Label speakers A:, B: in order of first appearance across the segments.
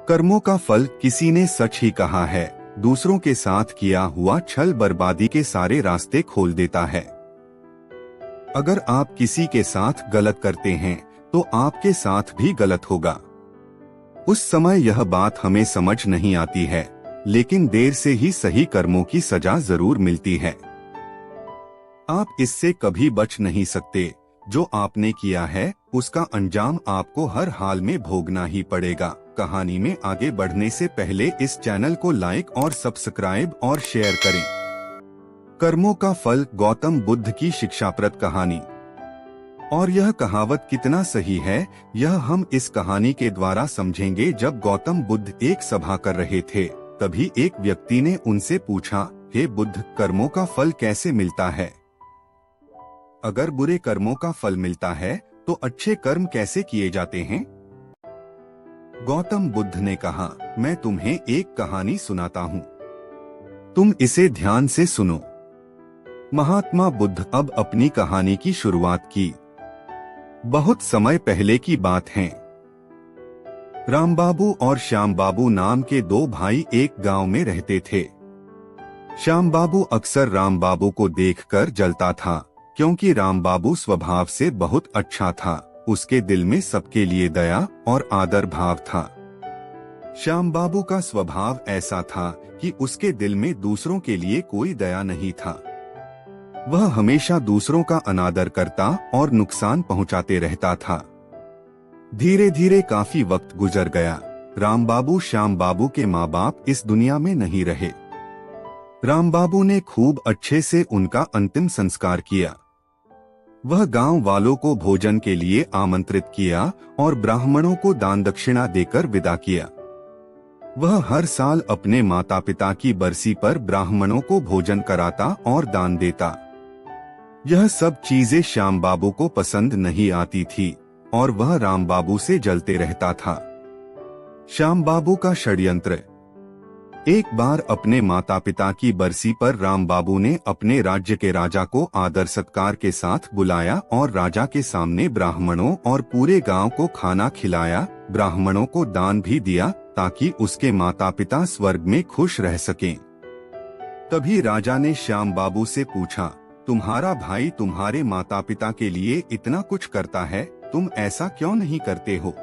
A: कर्मों का फल किसी ने सच ही कहा है, दूसरों के साथ किया हुआ छल बर्बादी के सारे रास्ते खोल देता है। अगर आप किसी के साथ गलत करते हैं तो आपके साथ भी गलत होगा। उस समय यह बात हमें समझ नहीं आती है, लेकिन देर से ही सही कर्मों की सजा जरूर मिलती है। आप इससे कभी बच नहीं सकते। जो आपने किया है उसका अंजाम आपको हर हाल में भोगना ही पड़ेगा। कहानी में आगे बढ़ने से पहले इस चैनल को लाइक और सब्सक्राइब और शेयर करें। कर्मों का फल, गौतम बुद्ध की शिक्षाप्रद कहानी। और यह कहावत कितना सही है, यह हम इस कहानी के द्वारा समझेंगे। जब गौतम बुद्ध एक सभा कर रहे थे, तभी एक व्यक्ति ने उनसे पूछा, हे बुद्ध, कर्मों का फल कैसे मिलता है? अगर बुरे कर्मों का फल मिलता है तो अच्छे कर्म कैसे किए जाते हैं? गौतम बुद्ध ने कहा, मैं तुम्हें एक कहानी सुनाता हूँ, तुम इसे ध्यान से सुनो। महात्मा बुद्ध अब अपनी कहानी की शुरुआत की। बहुत समय पहले की बात है। राम बाबू और श्याम बाबू नाम के दो भाई एक गांव में रहते थे। श्याम बाबू अक्सर राम बाबू को देखकर जलता था, क्योंकि राम बाबू स्वभाव से बहुत अच्छा था। उसके दिल में सबके लिए दया और आदर भाव था। श्याम बाबू का स्वभाव ऐसा था कि उसके दिल में दूसरों के लिए कोई दया नहीं था। वह हमेशा दूसरों का अनादर करता और नुकसान पहुंचाते रहता था। धीरे धीरे काफी वक्त गुजर गया। राम बाबू, श्याम बाबू के माँ बाप इस दुनिया में नहीं रहे। राम बाबू ने खूब अच्छे से उनका अंतिम संस्कार किया। वह गांव वालों को भोजन के लिए आमंत्रित किया और ब्राह्मणों को दान दक्षिणा देकर विदा किया। वह हर साल अपने माता पिता की बरसी पर ब्राह्मणों को भोजन कराता और दान देता। यह सब चीजें श्याम बाबू को पसंद नहीं आती थी और वह राम बाबू से जलते रहता था। श्याम बाबू का षड्यंत्र। एक बार अपने माता पिता की बरसी पर राम बाबू ने अपने राज्य के राजा को आदर सत्कार के साथ बुलाया और राजा के सामने ब्राह्मणों और पूरे गांव को खाना खिलाया। ब्राह्मणों को दान भी दिया ताकि उसके माता पिता स्वर्ग में खुश रह सकें। तभी राजा ने श्याम बाबू से पूछा, तुम्हारा भाई तुम्हारे माता पिता के लिए इतना कुछ करता है, तुम ऐसा क्यों नहीं करते हो?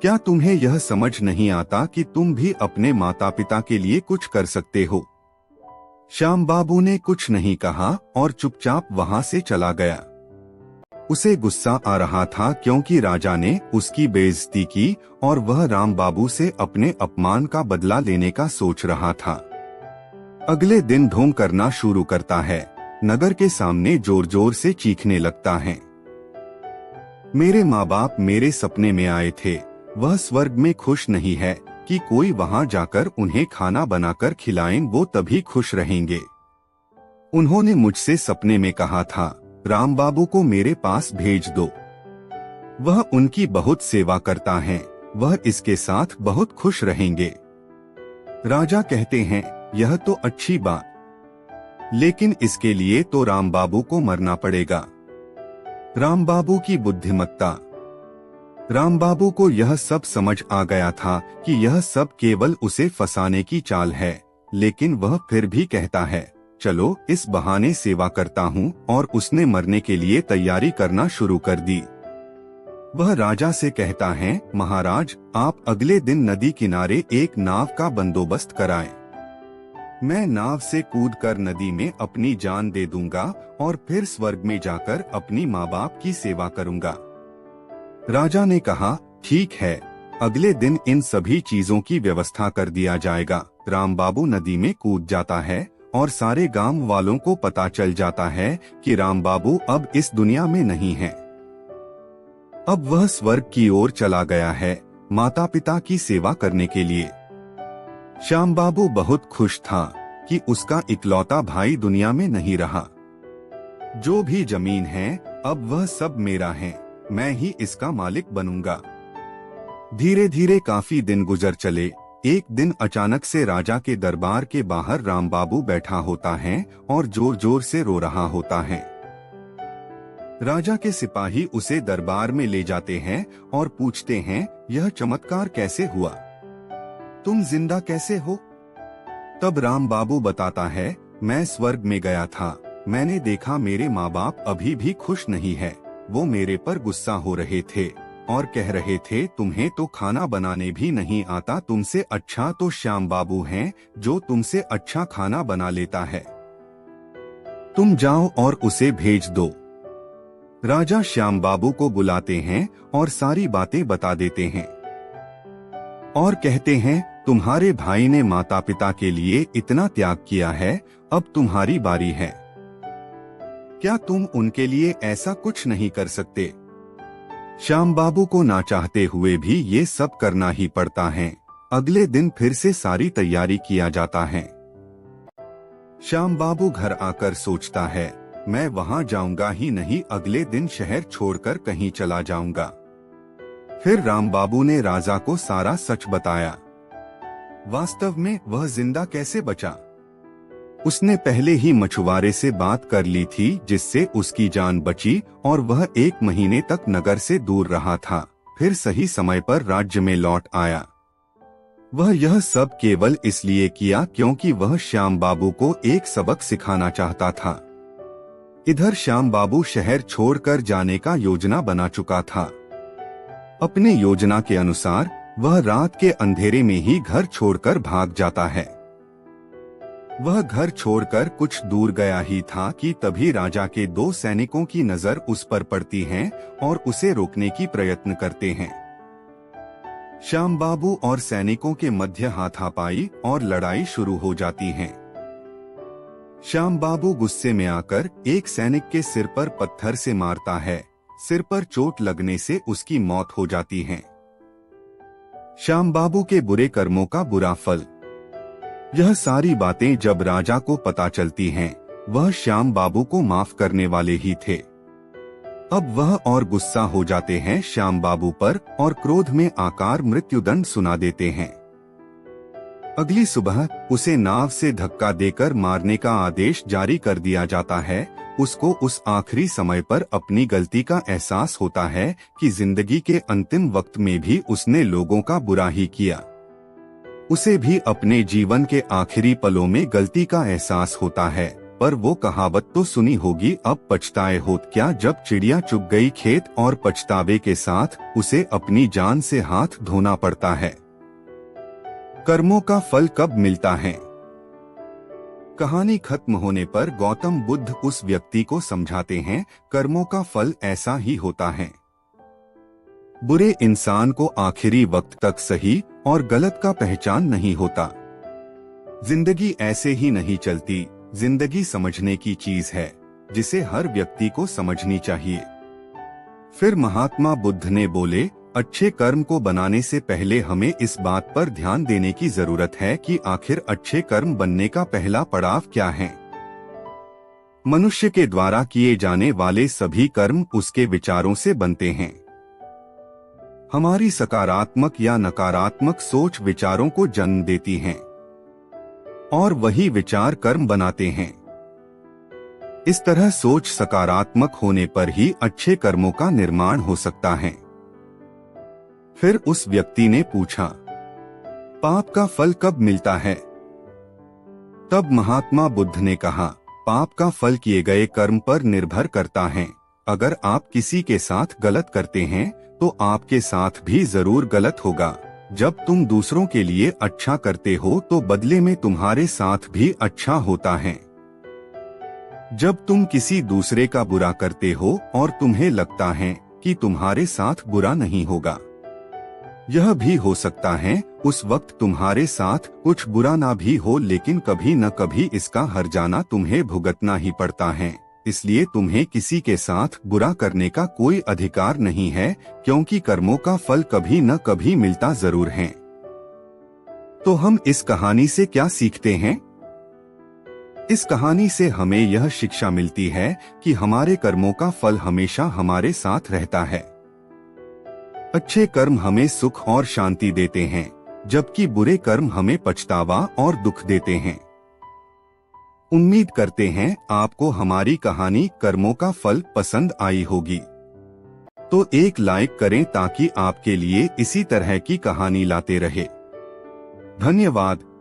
A: क्या तुम्हें यह समझ नहीं आता कि तुम भी अपने माता पिता के लिए कुछ कर सकते हो? श्याम बाबू ने कुछ नहीं कहा और चुपचाप वहां से चला गया। उसे गुस्सा आ रहा था क्योंकि राजा ने उसकी बेइज्जती की और वह राम बाबू से अपने अपमान का बदला लेने का सोच रहा था। अगले दिन ढोंग करना शुरू करता है। नगर के सामने जोर जोर से चीखने लगता है, मेरे माँ बाप मेरे सपने में आए थे, वह स्वर्ग में खुश नहीं है कि कोई वहां जाकर उन्हें खाना बनाकर खिलाएं, वो तभी खुश रहेंगे। उन्होंने मुझसे सपने में कहा था, राम बाबू को मेरे पास भेज दो, वह उनकी बहुत सेवा करता है, वह इसके साथ बहुत खुश रहेंगे। राजा कहते हैं, यह तो अच्छी बात, लेकिन इसके लिए तो राम बाबू को मरना पड़ेगा। राम बाबू की बुद्धिमत्ता। राम बाबू को यह सब समझ आ गया था कि यह सब केवल उसे फंसाने की चाल है, लेकिन वह फिर भी कहता है, चलो इस बहाने सेवा करता हूँ, और उसने मरने के लिए तैयारी करना शुरू कर दी। वह राजा से कहता है, महाराज, आप अगले दिन नदी किनारे एक नाव का बंदोबस्त कराएं। मैं नाव से कूदकर नदी में अपनी जान दे दूंगा और फिर स्वर्ग में जाकर अपनी माँ बाप की सेवा करूंगा। राजा ने कहा, ठीक है, अगले दिन इन सभी चीजों की व्यवस्था कर दिया जाएगा। राम बाबू नदी में कूद जाता है और सारे गांव वालों को पता चल जाता है कि राम बाबू अब इस दुनिया में नहीं है। अब वह स्वर्ग की ओर चला गया है, माता पिता की सेवा करने के लिए। श्याम बाबू बहुत खुश था कि उसका इकलौता भाई दुनिया में नहीं रहा। जो भी जमीन है अब वह सब मेरा है, मैं ही इसका मालिक बनूंगा। धीरे धीरे काफी दिन गुजर चले। एक दिन अचानक से राजा के दरबार के बाहर राम बाबू बैठा होता है और जोर जोर से रो रहा होता है। राजा के सिपाही उसे दरबार में ले जाते हैं और पूछते हैं, यह चमत्कार कैसे हुआ? तुम जिंदा कैसे हो? तब राम बाबू बताता है, मैं स्वर्ग में गया था। मैंने देखा मेरे माँ बाप अभी भी खुश नहीं है। वो मेरे पर गुस्सा हो रहे थे और कह रहे थे, तुम्हें तो खाना बनाने भी नहीं आता, तुमसे अच्छा तो श्याम बाबू हैं जो तुमसे अच्छा खाना बना लेता है। तुम जाओ और उसे भेज दो। राजा श्याम बाबू को बुलाते हैं और सारी बातें बता देते हैं और कहते हैं, तुम्हारे भाई ने माता पिता के लिए इतना त्याग किया है, अब तुम्हारी बारी है। क्या तुम उनके लिए ऐसा कुछ नहीं कर सकते? श्याम बाबू को ना चाहते हुए भी ये सब करना ही पड़ता है। अगले दिन फिर से सारी तैयारी किया जाता है। श्याम बाबू घर आकर सोचता है, मैं वहां जाऊंगा ही नहीं, अगले दिन शहर छोड़कर कहीं चला जाऊंगा। फिर राम बाबू ने राजा को सारा सच बताया। वास्तव में वह जिंदा कैसे बचा? उसने पहले ही मछुआरे से बात कर ली थी जिससे उसकी जान बची और वह 1 महीने तक नगर से दूर रहा था। फिर सही समय पर राज्य में लौट आया। वह यह सब केवल इसलिए किया क्योंकि वह श्याम बाबू को एक सबक सिखाना चाहता था। इधर श्याम बाबू शहर छोड़कर जाने का योजना बना चुका था। अपने योजना के अनुसार वह रात के अंधेरे में ही घर छोड़कर भाग जाता है। वह घर छोड़कर कुछ दूर गया ही था कि तभी राजा के 2 सैनिकों की नजर उस पर पड़ती है और उसे रोकने की प्रयत्न करते हैं। श्याम बाबू और सैनिकों के मध्य हाथापाई और लड़ाई शुरू हो जाती है। श्याम बाबू गुस्से में आकर एक सैनिक के सिर पर पत्थर से मारता है। सिर पर चोट लगने से उसकी मौत हो जाती है। श्याम बाबू के बुरे कर्मों का बुरा फल। यह सारी बातें जब राजा को पता चलती हैं, वह श्याम बाबू को माफ करने वाले ही थे। अब वह और गुस्सा हो जाते हैं श्याम बाबू पर और क्रोध में आकर मृत्युदंड सुना देते हैं। अगली सुबह उसे नाव से धक्का देकर मारने का आदेश जारी कर दिया जाता है। उसको उस आखिरी समय पर अपनी गलती का एहसास होता है कि जिंदगी के अंतिम वक्त में भी उसने लोगों का बुरा ही किया। उसे भी अपने जीवन के आखिरी पलों में गलती का एहसास होता है। पर वो कहावत तो सुनी होगी, अब पछताए होत क्या, जब चिड़िया चुग गई खेत, और पछतावे के साथ उसे अपनी जान से हाथ धोना पड़ता है। कर्मों का फल कब मिलता है? कहानी खत्म होने पर गौतम बुद्ध उस व्यक्ति को समझाते हैं, कर्मों का फल ऐसा ही होता है। बुरे इंसान को आखिरी वक्त तक सही और गलत का पहचान नहीं होता। जिंदगी ऐसे ही नहीं चलती। जिंदगी समझने की चीज है जिसे हर व्यक्ति को समझनी चाहिए। फिर महात्मा बुद्ध ने बोले, अच्छे कर्म को बनाने से पहले हमें इस बात पर ध्यान देने की जरूरत है कि आखिर अच्छे कर्म बनने का पहला पड़ाव क्या है। मनुष्य के द्वारा किए जाने वाले सभी कर्म उसके विचारों से बनते हैं। हमारी सकारात्मक या नकारात्मक सोच विचारों को जन्म देती हैं और वही विचार कर्म बनाते हैं। इस तरह सोच सकारात्मक होने पर ही अच्छे कर्मों का निर्माण हो सकता है। फिर उस व्यक्ति ने पूछा, पाप का फल कब मिलता है? तब महात्मा बुद्ध ने कहा, पाप का फल किए गए कर्म पर निर्भर करता है। अगर आप किसी के साथ गलत करते हैं तो आपके साथ भी जरूर गलत होगा। जब तुम दूसरों के लिए अच्छा करते हो तो बदले में तुम्हारे साथ भी अच्छा होता है। जब तुम किसी दूसरे का बुरा करते हो और तुम्हें लगता है कि तुम्हारे साथ बुरा नहीं होगा, यह भी हो सकता है उस वक्त तुम्हारे साथ कुछ बुरा ना भी हो, लेकिन कभी न कभी इसका हर्जाना तुम्हें भुगतना ही पड़ता है। इसलिए तुम्हें किसी के साथ बुरा करने का कोई अधिकार नहीं है, क्योंकि कर्मों का फल कभी न कभी मिलता जरूर है। तो हम इस कहानी से क्या सीखते हैं? इस कहानी से हमें यह शिक्षा मिलती है कि हमारे कर्मों का फल हमेशा हमारे साथ रहता है। अच्छे कर्म हमें सुख और शांति देते हैं, जबकि बुरे कर्म हमें पछतावा और दुख देते हैं। उम्मीद करते हैं आपको हमारी कहानी कर्मों का फल पसंद आई होगी। तो एक लाइक करें ताकि आपके लिए इसी तरह की कहानी लाते रहे। धन्यवाद।